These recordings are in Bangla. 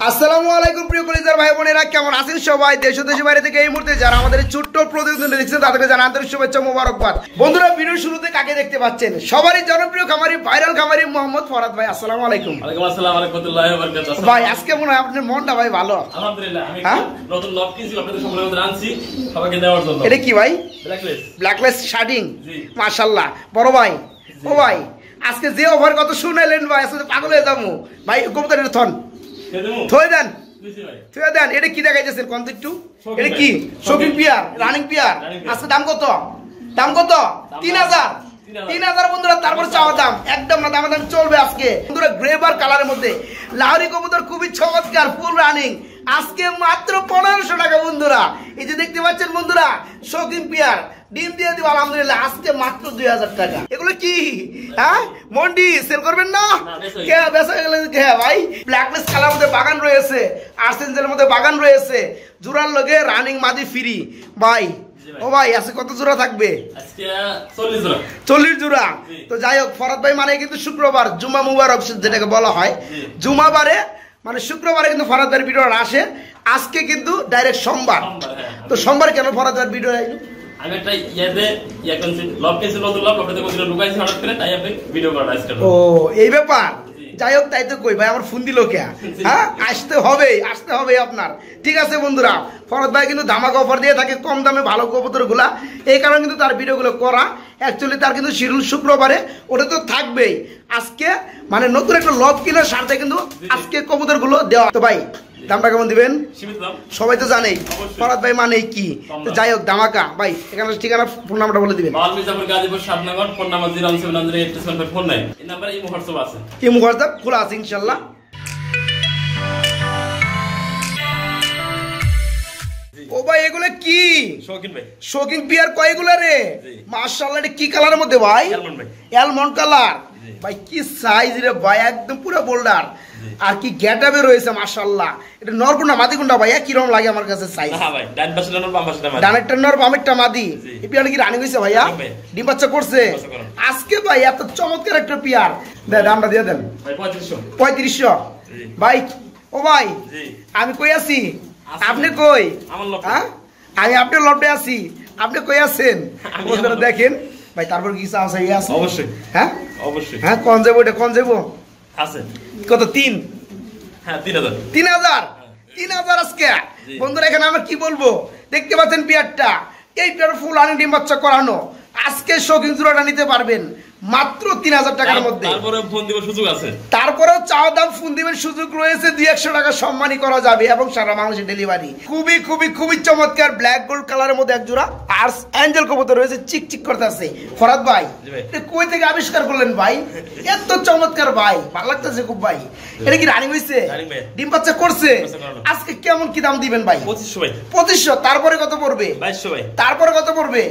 আসসালামু আলাইকুম প্রিয় কলিজার ভাই বোনেরা, কেমন আছেন সবাই? দেশ ও দেশের বাইরে থেকে এই মুহূর্তে যারা আমাদের ছোট্ট প্রতিবেদন দেখছেন তাদেরকে জানাই আন্তরিক শুভেচ্ছা মোবারকবাদ। বন্ধুরা, ভিডিওর শুরুতে কাকে দেখতে পাচ্ছেন? সবারই জনপ্রিয় খামারি, ভাইরাল খামারি মোহাম্মদ ফরহাদ ভাই। আসসালামু আলাইকুম। ওয়ালাইকুম আসসালাম ওয়া রাহমাতুল্লাহি ওয়া বারাকাতুহু। ভাই আজকে মনে হয় আপনার মনটা ভাই ভালো? আলহামদুলিল্লাহ। আমি নতুন লক কিনছি, আপনাদের সম্মানের মধ্যে আনছি সবাইকে দেওয়ার জন্য। এটা কি ভাই? ব্ল্যাকলেস। ব্ল্যাকলেস শার্টিং। জি মাশাআল্লাহ বড় ভাই। ও ভাই আজকে যে ওভার কত শুনাইলেন ভাই, আজকে পাগল হয়ে যাবো ভাই। কবুতরের থন থই দেন, থই দেন। এটা কি দেখাইতেছেন কোন একটু? এটা কি শৌখিন পিয়ার, রানিং পিয়ার। আজকে দাম কত? দাম কত? 3000। 3000 বন্ধুরা। তারপর চাওয়া দাম একদম না, দাম চলবে আজকে বন্ধুরা। গ্রেবার কালারের মধ্যে লাহোরি কবুতর, খুবই চমৎকার, ফুল রানিং। আজকে মাত্র 1500 টাকা বন্ধুরা। এই যে দেখতে পাচ্ছেন বন্ধুরা, শৌখিন পিয়ার, ডিম দিয়ে দিব আলহামদুলিল্লাহ। আজকে মাত্র 2000 টাকা। এগুলো কি হ্যাঁ মন্ডি সেল করবেন না? কে বেচা গেলে কে ভাই? ব্ল্যাকলেস কালার মধ্যে বাগান রয়েছে, আর্সেঞ্জেলের মধ্যে বাগান রয়েছে, জোড়ার লগে রানিং মাদি ফ্রি ভাই। ও ভাই আজকে কত জোড়া থাকবে? আজকে 40 জোড়া। 40 জোড়া। তো যাই হোক, ফরহাদ ভাই মানে কিন্তু শুক্রবার জুমা মুবারক যেটাকে বলা হয়, জুমাবারে মানে শুক্রবারে কিন্তু ফরহাদ ভাইয়ের ভিডিও আসে। আজকে কিন্তু ডাইরেক্ট সোমবার। তো সোমবার কেন ফরহাদ ভাইয়ের ভিডিও আসবে? আমি একটা লক কিনছি, নতুন লক আপনাদের মধ্যে লুকাইছি হঠাৎ করে, তাই আপনি ভিডিও করা আজকে। ও এই ব্যাপার। যাই হোক, তাই তো কই ভাই, আমার ফোন দিল কে? হ্যাঁ আসতে হবে, আসতে হবে আপনার। ঠিক আছে বন্ধুরা, ফরহাদ ভাই কিন্তু ধামাকা অফার দিয়ে থাকে কম দামে ভালো কবুতর গুলা। এই কারণে কিন্তু তার ভিডিওগুলো করা। অ্যাকচুয়ালি তার কিন্তু শিডিউল শুক্রবারে ওটা তো থাকবেই। আজকে মানে নতুন একটা লব কেনার সাথে কিন্তু আজকে কবুতর গুলো দেওয়া। তো ভাই দামটা কেমন দিবেন? সবাই তো জানেই ফরহাদ ভাই মানে কি। তো যাই হোক ধামাকা ভাই, এখানে ঠিকানা ফোন নাম্বারটা বলে দিবেন। গাজীপুর 7 নগর, ফোন নাম্বার 077 এই নাম্বারে ইমো হোয়াটসঅ্যাপ আছে। ইমো হোয়াটসঅ্যাপ খোলা আছে ইনশাআল্লাহ। ও ভাই এগুলো কি? শৌখিন ভাই, শৌখিন পিয়ার কয়গুলো রে? মাশাআল্লাহ। এটা কি কালারের মধ্যে ভাই? অ্যালমন্ড কালার ভাই। কি সাইজ রে ভাই, একদম পুরো বোল্ডার। আর কি গেটআপে রয়েছে মাশাআল্লাহ। এটা নরকুন্ডা মাদি কোনটা ভাই? কি রকম লাগে আমার কাছে সাইজ? হ্যাঁ ভাই, ডান পাশে নর, বাম পাশে মাদি। ডানেরটা নর, বামেরটা মাদি। এই পিয়ারটা কি রানিং হইছে ভাইয়া? ডিম বাচ্চা করছে আজকে ভাই। এত চমৎকার একটা পিয়ার। দেন দামটা দিয়ে দেন ভাই। 3500 ভাই। ও ভাই আমি কই আছি, আপনি কই? হ্যাঁ আমি আপনার লটে আছি, আপনি কই আছেন? বন্ধুরা দেখেন ভাই। তারপর কি চাও চাই আছে? অবশ্যই। হ্যাঁ অবশ্যই। হ্যাঁ কোন যাবো? এটা কোন যাবো আছে কত? 3? হ্যাঁ 3000। 3000 আজকে বন্ধুরা। এখানে আমরা কি বলবো? দেখতে পাচ্ছেন পিয়ারটা, এই পিয়ার ফুল আনি ডিম বাচ্চা করানো। আজকে শৌখিন জোড়াটা নিতে পারবেন মাত্র 3000 টাকার মধ্যে। তারপরে ফোন দিবার সুযোগ আছে। তারপরেও চাওয়া দাম ফোন দিবেন সুযোগ রয়েছে, 200 টাকা সম্মানই করা যাবে এবং সারা বাংলাদেশে ডেলিভারি। খুবই খুবই খুবই চমৎকার ব্ল্যাক গোল্ড কালারের মধ্যে এক জোড়া আর অ্যাঞ্জেল কবুতর রয়েছে, চিকচিক করতেছে। ফরহাদ ভাই এটা কই থেকে আবিষ্কার করলেন ভাই? এত চমৎকার ভাই, ভালো লাগতেছে খুব ভাই। এটা কি রানিং হইছে? ডিম বাচ্চা করছে? আজকে কেমন কি দাম দিবেন ভাই? 2500 ভাই। 2500। তারপরে কত পড়বে? 2200 ভাই। তারপরে কত পড়বে?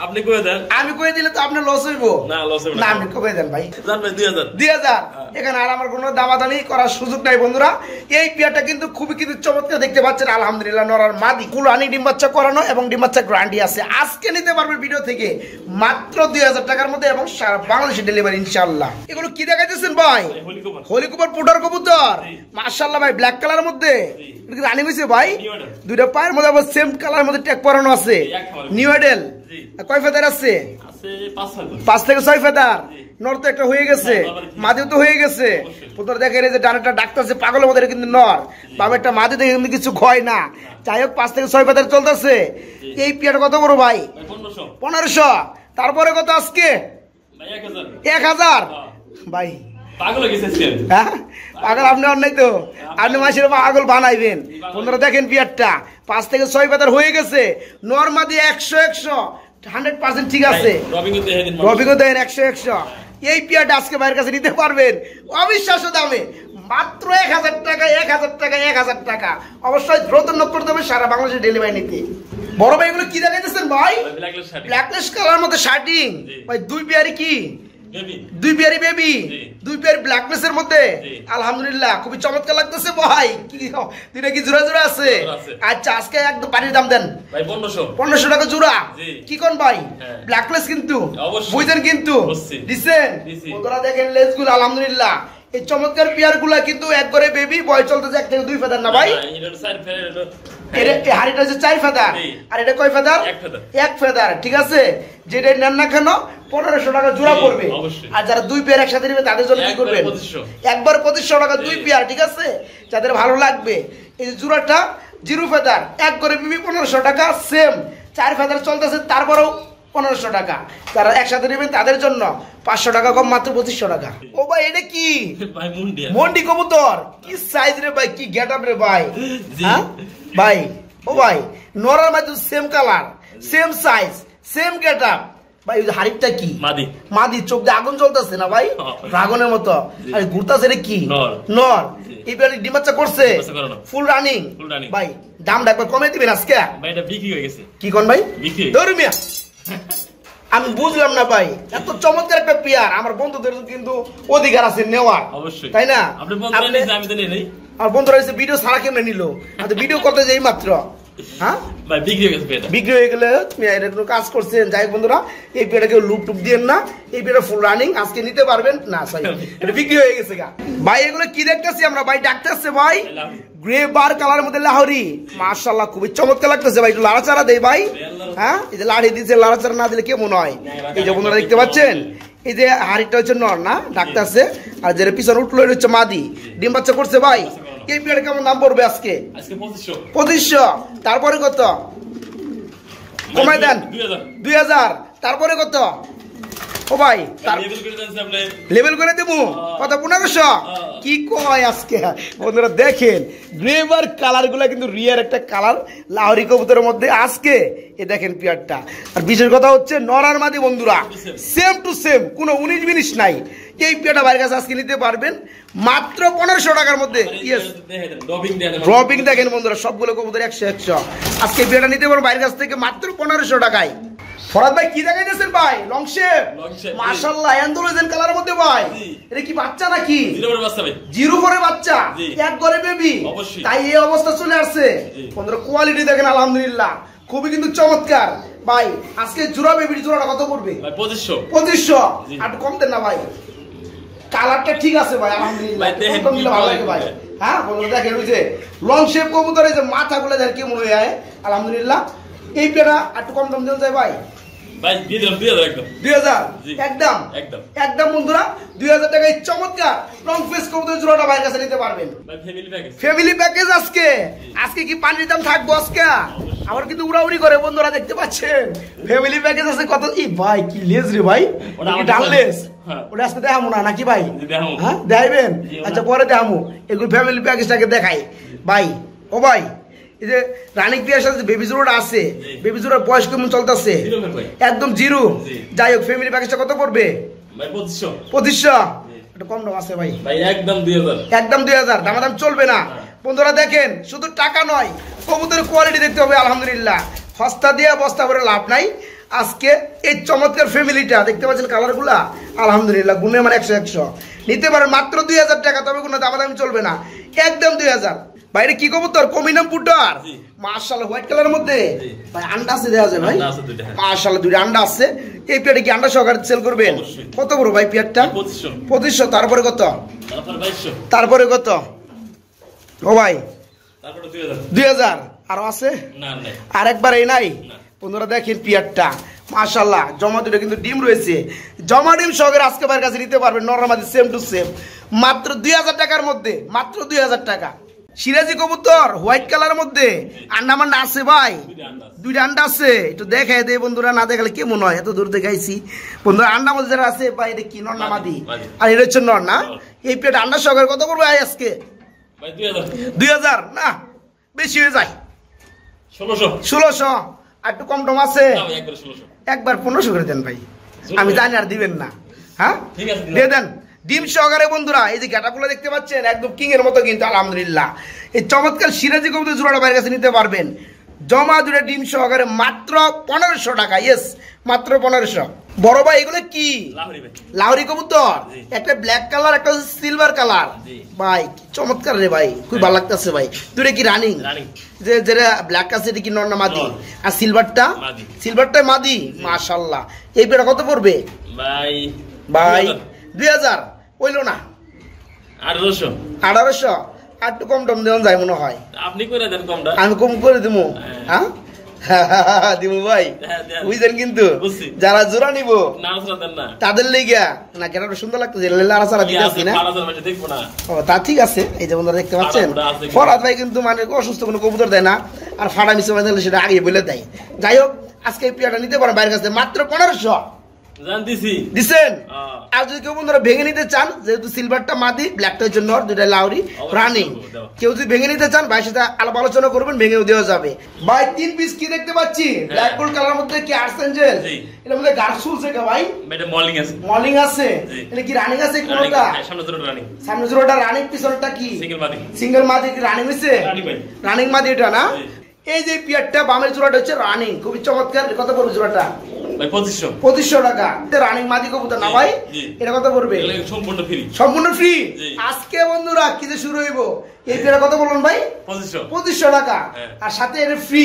আপনি কই দেন। আমি কই দিলে তো আপনি লস হইবো। না লস হইবো না, আপনি কই দেন ভাই। জান ভাই 2000। 2000। এখানে আর আমার কোনো দামাদামি করার সুযোগ নাই বন্ধুরা। এই পিয়ারটা কিন্তু খুবই কিন্তু চমৎকার দেখতে পাচ্ছেন আলহামদুলিল্লাহ। নরার মাদি ফুল রানিং ডিম বাচ্চা করানো এবং ডিম বাচ্চা গ্যারান্টি আছে। আজকে নিতে পারবেন ভিডিও থেকে মাত্র 2000 টাকার মধ্যে এবং সারা বাংলাদেশে ডেলিভারি ইনশাআল্লাহ। এগুলো কি দেখাইতেছেন ভাই? হলিকুপার পুটার কবুতর মাশাআল্লাহ ভাই, ব্ল্যাক কালারের মধ্যে। এটা কি রানিং হইছে ভাই? দুইটা পায়ের মধ্যে আবার সেম কালারের মধ্যে ট্যাগ পরানো আছে। New model. কয় ফেদার আছে? 5 থেকে 6 ফেদার। নর তো একটা হয়ে গেছে, মাদিও তো হয়ে গেছে। পুত্র দেখে যে ডানেরটা ডাকতেছে পাগলের মধ্যে, কিন্তু নর। বামেরটা মাদি দেখে কিন্তু কিছু হয় না। যাই হোক 5 থেকে 6 ফেদার চলতেছে। এই পিয়াটা কত বড় ভাই? 1500। তারপরে কত আজকে? 1000 ভাই। পাগল আপনি অন্যায় তো, আপনি মাসের পাগল বানাইবেন। বন্ধুরা দেখেন পিয়ারটা 5 থেকে 6 ফেদার হয়ে গেছে। নরমাদি 100 100% ঠিক আছে। রবিগো দেন 100। এই পিয়ারটা আজকে ভাইয়ের কাছে নিতে পারবেন অবিশ্বাস্য দামে মাত্র 1000 টাকা। 1000 টাকা 1000 টাকা। অবশ্যই দ্রুত নক করতে হবে সারা বাংলাদেশে ডেলিভারি নিতে। বড় ভাই এগুলো কি দেখাইতেছেন ভাই? ব্ল্যাকলেস কালার মধ্যে শার্টিং ভাই। দুই পেয়ারি কি? দুই পেয়ারি বেবি, দুই পেয়ার ব্ল্যাকলেসের মধ্যে আলহামদুলিল্লাহ খুবই চমৎকার লাগতেছে ভাই। কি দুইটা কি জোড়া জোড়া আছে? আচ্ছা আজকে একদম পানির দাম দেন ভাই। 1500 টাকা জোড়া। কি কোন ভাই? ব্ল্যাকলেস কিন্তু বুঝছেন কিন্তু দিছেন। বন্ধুরা দেখেন লেজগুলো আলহামদুলিল্লাহ এই চমৎকার পেয়ার গুলা কিন্তু একবারে বেবি বয় চলতেছে 1 থেকে 2 ফেদার না ভাই? হাড়িটা হচ্ছে 4 ফেদার আর এটা কয় ফেদার? 1 ফেদার। ঠিক আছে, যেটা নেন না কেন 1500 টাকা জোড়া পড়বে। আর যারা 2 পেয়ার একসাথে নেবে তাদের জন্য কি করবেন? একবার 2500 টাকা 2 পেয়ার। ঠিক আছে, যাদের ভালো লাগবে এই জোড়াটা 0 ফেদার একবারে বেবি 1500 টাকা, সেম 4 ফেদার চলতেছে তারপরেও 1500 টাকা। যারা একসাথে নেবেন তাদের জন্য 500 টাকা কম, মাত্র 2500 টাকা। ও ভাই এটা কি? মন্ডি কবুতর। কি সাইজ রে ভাই, কি গেটআপ রে ভাই। হ্যাঁ ভাই, ও ভাই নরার মধ্যে same colour, same size, same getup. ভাই ওই হাড়িটা কি? মাদি। মাদি, চোখ দিয়ে আগুন জ্বলতেছে না ভাই, ড্রাগনের মতো। আর ঘুরতেছে রে কি? নর। এই বেলা ডিম বাচ্চা করছে, ফুল রানিং। ভাই দামটা একবার কমে দিবেন আজকে। ভাই এটা বিক্রি হয়ে গেছে। কি কোন ভাই? বিক্রি। ধর্মিয়া আমি বুঝলাম না ভাই, এত চমৎকার একটা পেয়ার আমার বন্ধুদের কিন্তু অধিকার আছে নেওয়ার, অবশ্যই তাই না? আপনি বন্ধুরা নিছে, আমি তো নেই নাই। আর বন্ধুরা এসে ভিডিও ছাড়া কেমনে নিল? আমি তো ভিডিও করতে যাই মাত্র। হ্যাঁ ভাই বিক্রি হয়ে গেছে। বিক্রি হয়ে গেলে তুমি এর কোনো কাজ করছেন। যাই বন্ধুরা, এই পেয়ারটা কেউ লুপ টুপ দিয়েন না, এই পেয়ারটা ফুল রানিং, আজকে নিতে পারবেন না। সরি, এটা বিক্রি হয়ে গেছে গা। ভাই এগুলো কি দেখতেছি আমরা? ভাই ডাকতেছে ভাই গ্রে বার কালারের মধ্যে লাহোরি। মাশাআল্লাহ খুবই চমৎকার লাগতেছে ভাই। একটু লাড়াচাড়া দেই ভাই। হ্যাঁ এই যে লাড়ি দিচ্ছে, লাড়াচাড়া না দিলে কেমন হয়? এই যে বন্ধুরা দেখতে পাচ্ছেন, এই যে হাড়িটা হচ্ছে নর না, ডাকতেছে। আর যে পিছনে উঠলো এটা হচ্ছে মাদি, ডিম বাচ্চা করছে ভাই। এই পেয়ারে কেমন দাম পড়বে আজকে? 2500। তারপরে কত কমাই দেন? 2000। তারপরে কত? ও ভাই লেভেল করে দেবো কত? 1500। কি কয় আজকে বন্ধুরা? দেখেন গ্রেভার কালার গুলা কিন্তু রিয়ার একটা কালার লাহোরি কবুতরের মধ্যে আজকে। এ দেখেন পেয়ারটা। আর বিশেষ কথা হচ্ছে নরার মাদি বন্ধুরা সেম টু সেম, কোনো 19-20 নাই। এই পেয়ারটা বাইরের কাছে আজকে নিতে পারবেন মাত্র 1500 টাকার মধ্যে। ড্রপিং দেখেন বন্ধুরা, সবগুলো কবুতর 100 আজকে পেয়ারটা নিতে পারবো বাইরের কাছ থেকে মাত্র 1500 টাকায়। ফরাদ ভাই কি দেখাইতেছেন ভাই? লং শেপ মাশাআল্লাহ, অ্যান্ডোলোজেন কালারের মধ্যে ভাই। এটা কি বাচ্চা নাকি? জিরো করে বাচ্চা, এক ঘরে বেবি, তাই এই অবস্থা চলে আসছে। বন্ধুরা কোয়ালিটি দেখেন আলহামদুলিল্লাহ, খুবই কিন্তু চমৎকার ভাই। আজকে জোড়া বেবির জোড়াটা কত পড়বে? 2500। আর কম দেন না ভাই, কালারটা ঠিক আছে ভাই আলহামদুলিল্লাহ, ভালো লাগে ভাই। হ্যাঁ বন্ধুরা দেখেন ওই যে লং শেপ কবুতর, এই যে মাথাগুলো দেখেন কেমন হয়ে যায় আলহামদুলিল্লাহ। এই পেয়ারা একটু কম দাম দেন যায় ভাই। 2000 একদম বন্ধুরা 2000 টাকায় চমৎকার লং ফেস কবুতর জোড়াটা ভাইয়ের কাছে নিতে পারবেন। ফ্যামিলি প্যাকেজ আজকে কি পানির দাম থাকবো আজকে? আবার কিন্তু উড়াউড়ি করে বন্ধুরা দেখতে পাচ্ছেন। ফ্যামিলি প্যাকেজ আছে কত? ই ভাই কি লেজ রে ভাই, ডানলেস। ওটা আজকে দেখামো না নাকি ভাই? হ্যাঁ দেখাইবেন? আচ্ছা পরে দেখামো। এগুলো ফ্যামিলি প্যাকেজটাকে দেখাই ভাই। ও ভাই এই যে রানিং পেয়ার সাথে বেবি জোড়াটা আছে, বেবি জোড়ার বয়স কেমন চলতেছে? একদম জিরো। যাই হোক ফ্যামিলি প্যাকেজটা কত পড়বে? 2500। একটু কম দাম আছে ভাই, একদম 2000। দামাদাম চলবে না বন্ধুরা। দেখেন শুধু টাকা নয়, কবুতরের কোয়ালিটি দেখতে হবে আলহামদুলিল্লাহ। সস্তা দিয়ে বস্তা করে লাভ নাই। আজকে এই চমৎকার ফ্যামিলিটা দেখতে পাচ্ছেন কালারগুলা আলহামদুলিল্লাহ, গুণে আমার 100 নিতে পারেন মাত্র 2000 টাকা। তবে কোনো দামাদামি চলবে না, একদম 2000। বাইরে কি কবুতর? কমিনাম পুটার মাশাআল্লাহ, হোয়াইট কালারের মধ্যে ভাই আন্ডা আছে দেয়া যায় ভাই। মাশাআল্লাহ দুইটা আন্ডা আছে। এই পেয়ারটা কি আন্ডা সহকারে সেল করবেন? কত বড় ভাই পেয়ারটা? 2500। তারপরে কত? তারপরে কত? ও ভাই 2000। আরো আছে? আর একবার এই নাই বন্ধুরা। দেখেন পেয়ারটা মাশাআল্লাহ, জমা দুটো কিন্তু ডিম রয়েছে, জমা ডিম সহকারে আজকে ভাইয়ের কাছে নিতে পারবেন নরমাদি সেম টু সেম মাত্র 2000 টাকার মধ্যে, মাত্র 2000 টাকা। সিরাজি কবুতর হোয়াইট কালারের মধ্যে আন্ডা মান্ডা আছে ভাই, দুইটা আন্ডা আছে। একটু দেখাই দেয় বন্ধুরা, না দেখালে কেমন হয়? এত দূর দেখাইছি বন্ধুরা। আন্ডা মধ্যে যারা আছে ভাই, এটা কি নর না মাদি? আর এটা হচ্ছে নর না। এই প্লেট আন্ডা সহকারে কত করবে ভাই আজকে? 2000 না, বেশি হয়ে যায়। 1600। আর একটু কম টম আছে? একবার 1500 করে দেন ভাই, আমি জানি আর দিবেন না। হ্যাঁ দিয়ে দেন ডিম সহকারে বন্ধুরা। এই যে গ্যাটাগুলো দেখতে পাচ্ছেন একদম কিং এর মতো কিন্তু আলহামদুলিল্লাহ। এই চমৎকার সিরাজি কবুতর জোড়াটা বাইরের কাছে নিতে পারবেন জমা দুটো ডিম সহকারে মাত্র 1500 টাকা। ইয়েস মাত্র 1500। বড় ভাই এগুলো কি? লাহোরি কবুতর, একটা ব্ল্যাক কালার, একটা সিলভার কালার। ভাই চমৎকার রে ভাই, খুব ভালো লাগতেছে ভাই। দুটো কি রানিং? যে যেটা ব্ল্যাক আছে এটা কি নর না মাদি? আর সিলভারটা? সিলভারটা মাদি। মাশাআল্লাহ। এই পেটা কত পড়বে ভাই? 2000 হইলো না, 1800 1800 আর একটু কম টম দেওয়া যায় মনে হয়। আপনি করে দেন কমটা। আমি কম করে দিবো। হ্যাঁ দিবো ভাই, বুঝছেন? কিন্তু যারা জোড়া নিব তাদের লেগা না কেনাটা সুন্দর লাগতেছে, লাড়াচাড়া দিতেছি না। ও তা ঠিক আছে। এই যে বন্ধুরা দেখতে পাচ্ছেন ফরহাদ ভাই কিন্তু মানে অসুস্থ কোনো কবুতর দেয় না, আর ফাটা মিশে সেটা আগে বলে দেয়। যাই হোক, আজকে এই পেয়ারটা নিতে পারেন বাইরের কাছে মাত্র 1500 দিচ্ছেন। আর যদি কেউ বন্ধুরা ভেঙে নিতে চান, যেহেতু সিলভারটা মাদি, ব্ল্যাকটা জন্য দুইটা লাউরি রানিং, কেউ যদি ভেঙে নিতে চান ভাই সাথে আলাপ আলোচনা করবেন, ভেঙেও দেওয়া যাবে। ভাই 3 পিস কি দেখতে পাচ্ছি ব্ল্যাক গোল্ড কালার মধ্যে, কি আর্টস এঞ্জেল, এর মধ্যে গার্সুল আছে ভাই, এটা মর্নিং আছে, মর্নিং আছে। এটা কি রানিং আছে? কোনটা সামনে জোড়াটা রানিং, সামনে জোড়াটা রানিং, পিছনটা কি সিঙ্গেল মাদি? সিঙ্গেল মাদি কি রানিং হইছে? রানিং মাদি এটা না। এই যে পিয়ারটা বামের জোড়াটা হচ্ছে রানিং, খুবই চমৎকার। কত পড়বে জোড়াটা? ভাই 2500 টাকা। রানিং মাদি কবুতর না ভাই, এটা কত পড়বে? সম্পূর্ণ ফ্রি, সম্পূর্ণ ফ্রি। আজকে বন্ধুরা কি যে শুরু হইব, এই পেয়ার কত বলুন ভাই? 2500 টাকা। আর সাথে এর ফ্রি,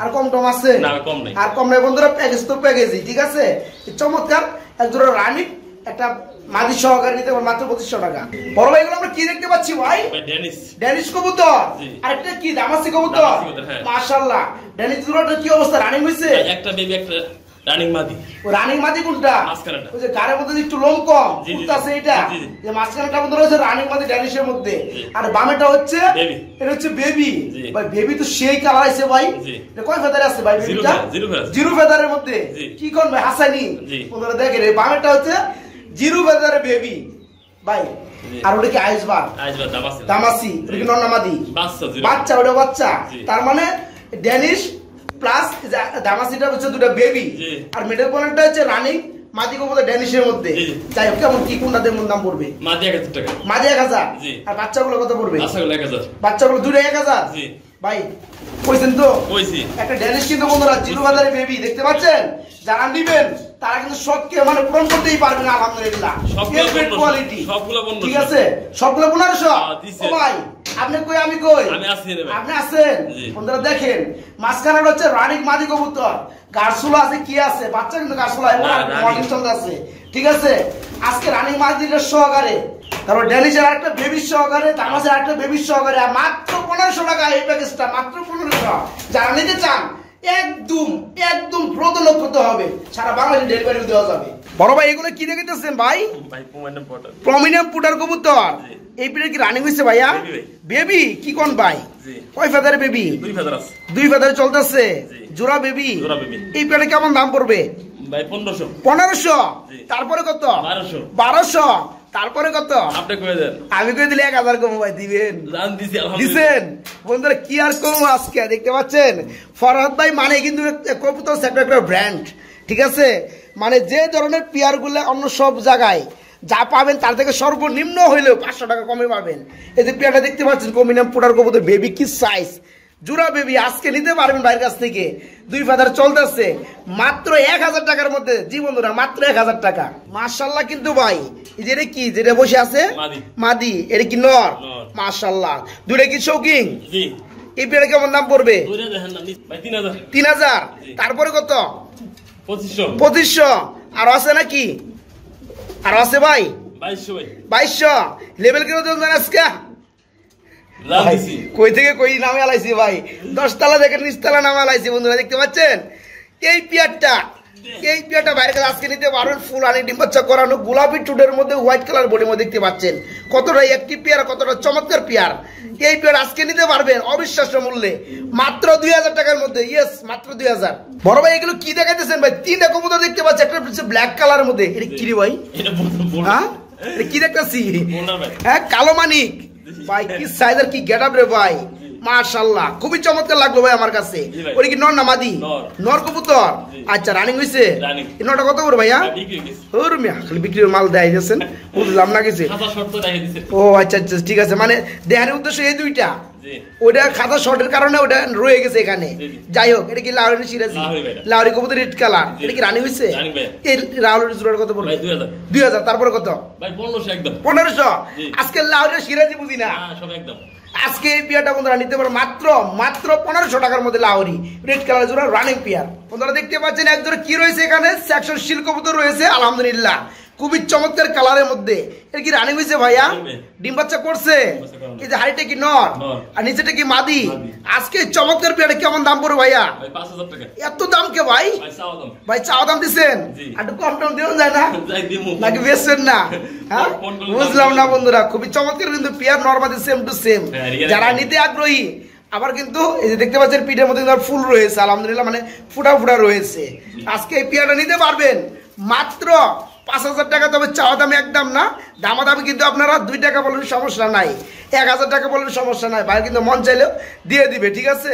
আর কম টম আছে না? কম নাই, আর কম নাই বন্ধুরা। প্যাকেজ তো প্যাকেজই, ঠিক আছে। চমৎকার এক জোড়া রানিং, একটা মাদি সহকারে নিতে পারবেন মাত্র 2500 টাকা। বড় ভাই এগুলো আমরা কি দেখতে পাচ্ছি ভাই? ড্যানিশ কবুতর, আরেকটা কি দামাসি কবুতর। মাশাআল্লাহ, ড্যানিশ জোড়াটা কি অবস্থা? রানিং হইছে? একটা বেবি, একটা রানিং মাদি। ও রানিং মাদি কোনটা? মাঝখানেটা, ওই যে গাড়ের মধ্যে একটু লোম কম উঠতাছে, এটা যে মাঝখানেটা বন্ধুরা হচ্ছে রানিং মাদি ড্যানিশের মধ্যে, আর বামেটা হচ্ছে বেবি। এটা হচ্ছে বেবি। ভাই বেবি তো সেই কালার আছে ভাই। এটা কয় ফেদার আছে ভাই বেবিটা? জিরো ফেদারের মধ্যে। কি কোন ভাই হাসানি বন্ধুরা দেখেন, এই বামেটা হচ্ছে জিরো ফেদারের বেবি ভাই। আর ওটা কি আইসবার? আইসবার দামাসি, দামাসি। এটা কি নর মাদি? বাচ্চা, ওটা বাচ্চা। তার মানে ড্যানিশ প্লাস দামাসিটা হচ্ছে দুটো বেবি, আর মিডল পয়েন্টটা হচ্ছে রানিং মাদি কবুতর ড্যানিশের মধ্যে। যাই হোক, কেমন কি কোনটা দেন দাম পড়বে? মাদি 1000 টাকা। মাদি 1000। আর বাচ্চাগুলো কত পড়বে? বাচ্চাগুলো 1000। বাচ্চাগুলো দুটো 1000। জি ভাই কইছেন তো? কইছি। একটা ড্যানিশ কিন্তু বন্ধুরা জিরো বাজারে বেবি দেখতে পাচ্ছেন, যারা নিবেন তারা কিন্তু শখকে মানে পূরণ করতেই পারবেন আলহামদুলিল্লাহ। সবগুলো কোয়ালিটি, সবগুলো 1500, ঠিক আছে? সবগুলো 1500। ও ভাই আপনি কই, আমি কই? আমি আছি রে ভাই। আপনি আছেন? বন্ধুরা দেখেন, মাঝখানে হচ্ছে রানিং মাদি কবুতর, গার্সুলা আছে, কি আছে? বাচ্চা কিন্তু গার্সুলা মর্নিং চলতে আছে, ঠিক আছে? আজকে রানিং মাদির সহকারে, তারপর ড্যানিশের একটা বেবি সহকারে, দামাসের একটা বেবি সহকারে, মাত্র 1500 টাকা এই প্যাকেজটা, মাত্র 1500। যারা নিতে চান একদম একদম প্রদল করতে হবে, সারা বাংলাদেশে ডেলিভারি দেওয়া যাবে। বড় ভাই এগুলো কি দেখতেছেন ভাই? ভাই প্রমিনিয়াম পুটার কবুতর। এই পিরিয়ড কি রানিং হইছে ভাইয়া? বেবি কি কোন ভাই? কয় ফেদারে বেবি? 2 ফেদার আছে। 2 ফেদারে চলতেছে, জোড়া বেবি। এই পিরিয়ডে কেমন দাম পড়বে ভাই? 1500। 1500। তারপরে কত? 1200। 1200। তারপরে কত? আপনি কই দেন? আমি কই দিলে 1000 কম ভাই দিবেন। জান দিছি আলহামদুলিল্লাহ। দিবেন বন্ধুরা, কি আর কম আজকে দেখতে পাচ্ছেন ফরহাদ ভাই মানে কিন্তু কবুতর সেক্টর একটা ব্র্যান্ড, ঠিক আছে? মানে যে ধরনের পেয়ারগুলো অন্য সব জায়গায় যা পাবেন তার থেকে সর্বনিম্ন হইলেও 500 টাকা কমে পাবেন। এই যে পেয়ারটা দেখতে পাচ্ছেন প্রমিনিয়াম পুটার কবুতর, বেবি কি সাইজ, জোড়া বেবি। আজকে নিতে পারবেন বাইরের কাছ থেকে, 2 ফেদার চলতেছে মাত্র 1000 টাকার মধ্যে। জি বন্ধুরা, মাত্র 1000 টাকা। মাশাআল্লাহ কিন্তু ভাই এই যে কি যেটা বসে আছে মাদি, এটা কি নর? মাশাআল্লাহ, দুইটা কি শৌকিং? জি। এই পেয়ারে কেমন দাম পড়বে? 3000। তারপরে কত? 2500। আর আছে নাকি? আর আছে ভাই? 2200। লেভেল কেন দেন আজকে? কই থেকে কই নামে আলাইছি ভাই, 10 তলা থেকে নিচ তলা নামে আলাইছি। বন্ধুরা দেখতে পাচ্ছেন এই পেয়ারটা, এই পেয়ারটা বাইরে কাছে আজকে নিতে পারবেন। ফুল আনি ডিম বাচ্চা করানো, গোলাপি টুডের মধ্যে হোয়াইট কালার বডির মধ্যে দেখতে পাচ্ছেন কতটা একটি পেয়ার, কতটা চমৎকার পেয়ার। এই পেয়ার আজকে নিতে পারবেন অবিশ্বাস্য মূল্যে মাত্র 2000 টাকার মধ্যে। ইয়েস, মাত্র 2000। বড় ভাই এগুলো কি দেখাইতেছেন ভাই? 3টা কবুতর দেখতে পাচ্ছি, একটা হচ্ছে ব্ল্যাক কালারের মধ্যে। এটা কি রে ভাই? হ্যাঁ এটা কি দেখতেছি? হ্যাঁ কালো মানিক ভাই, কি সাইজের কি গেটআপ রে ভাই, মাশাআল্লাহ খুবই চমৎকার লাগলো ভাই আমার কাছে। ওই কি নর না মাদি? নর কবুতর। আচ্ছা রানিং হইছে? এই নরটা কত করে ভাইয়া? ওর মিয়া খালি বিক্রির মাল দেয় দিয়েছেন, বুঝলাম না কিছু। ও আচ্ছা আচ্ছা ঠিক আছে, মানে দেহারের উদ্দেশ্য এই দুইটা, ওটা খাতা শর্টের কারণে ওটা রয়ে গেছে এখানে। যাই হোক, এটা কি লাহোরি সিরাজি? লাহোরি কবুতর রেড কালার। এটা কি রানিং হইছে? এই লাহোরি জোড়ার কত পড়বে? 2000। তারপরে কত ভাই? 1500 একদম। 1500। আজকে লাহোরি সিরাজি বুঝি না সব একদম। আজকে এই পেয়ারটা বন্ধুরা নিতে পারো মাত্র 1500 টাকার মধ্যে, লাহোরি রেড কালার জোড়া রানিং পেয়ার। বন্ধুরা দেখতে পাচ্ছেন এক জোড়া কি রয়েছে এখানে, সেকশন শিল কবুতর রয়েছে আলহামদুলিল্লাহ, খুবই চমৎকার কালারের মধ্যে। এর কি রানিং হয়েছে ভাইয়া? রানিং। ডিম বাচ্চা করছে? বাচ্চা করানো। এই যে হাড়িটা কি নর নর। আর নিচেটা কি মাদি? মাদি। আজকে চমৎকার পেয়ারে কেমন দাম পড়বে ভাইয়া? ভাই 5000 টাকা এত দাম কে ভাই? ভাই চাও দাম ভাই চাওয়া দাম দিচ্ছেন? জি। একটু কম টম দেওয়া যায় না? যাই দিমু নাকি বেচছেন না? হ্যাঁ কোন কোন বুঝলাম না দাম? বন্ধুরা, খুবই চমৎকার কিন্তু পেয়ার নরমাদি সেম টু সেম। হ্যাঁ, রিয়াল যারা একদম। নিতে আগ্রহী আবার কিন্তু এই যে দেখতে পাচ্ছেন পিঠের মধ্যে কিন্তু ফুল রয়েছে আলহামদুলিল্লাহ, মানে ফুটা ফুটা রয়েছে। আজকে এই পেয়ারটা নিতে পারবেন মাত্র 5000 টাকা। তবে চাওয়া দামে একদম না, দামাদামি কিন্তু আপনারা 2 টাকা বললেন সমস্যা নাই, 1000 টাকা বললেন সমস্যা নাই, ভাই কিন্তু মন চাইলেও দিয়ে দিবে, ঠিক আছে।